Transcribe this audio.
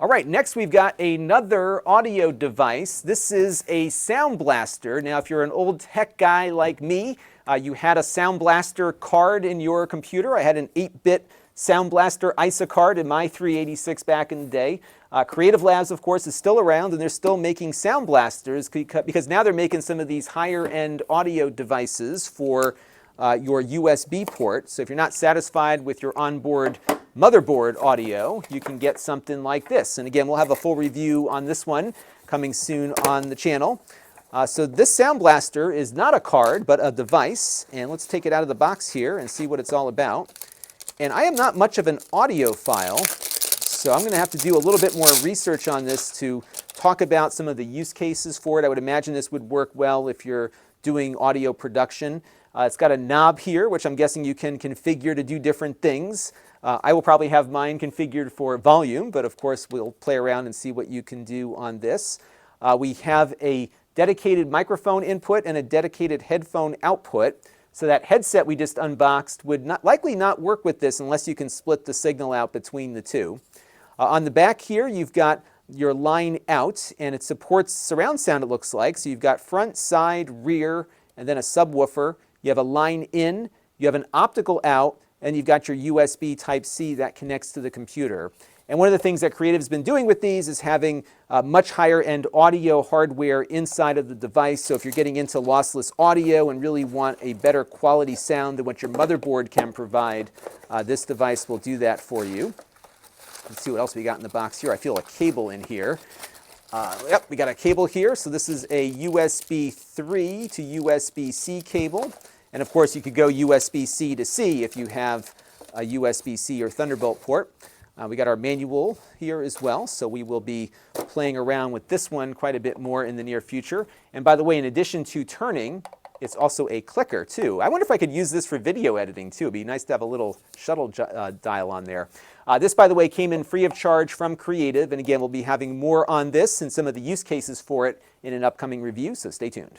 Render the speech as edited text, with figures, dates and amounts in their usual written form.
All right, next we've got another audio device. This is a SoundBlaster. Now, if you're an old tech guy like me, you had a SoundBlaster card in your computer. I had an 8-bit SoundBlaster ISA card in my 386 back in the day. Creative Labs, of course, is still around, and they're still making SoundBlasters because now they're making some of these higher-end audio devices for your USB port. So if you're not satisfied with your onboard motherboard audio, you can get something like this. And again, we'll have a full review on this one coming soon on the channel. So this SoundBlaster is not a card, but a device. And let's take it out of the box here and see what it's all about. And I am not much of an audiophile, so I'm going to have to do a little bit more research on this to talk about some of the use cases for it. I would imagine this would work well if you're doing audio production. It's got a knob here, which I'm guessing you can configure to do different things. I will probably have mine configured for volume, but of course we'll play around and see what you can do on this. We have a dedicated microphone input and a dedicated headphone output. So that headset we just unboxed would likely not work with this unless you can split the signal out between the two. On the back here, you've got your line out, and it supports surround sound, it looks like. So you've got front, side, rear, and then a subwoofer. You have a line in, you have an optical out, and you've got your USB Type-C that connects to the computer. And one of the things that Creative's been doing with these is having much higher end audio hardware inside of the device. So if you're getting into lossless audio and really want a better quality sound than what your motherboard can provide, this device will do that for you. Let's see what else we got in the box here. I feel a cable in here. Yep, we got a cable here. So this is a USB 3 to USB-C cable. And of course, you could go USB-C to C if you have a USB-C or Thunderbolt port. We got our manual here as well, so we will be playing around with this one quite a bit more in the near future. And by the way, in addition to turning, it's also a clicker too. I wonder if I could use this for video editing too. It'd be nice to have a little shuttle dial on there. This, by the way, came in free of charge from Creative, and again, we'll be having more on this and some of the use cases for it in an upcoming review, so stay tuned.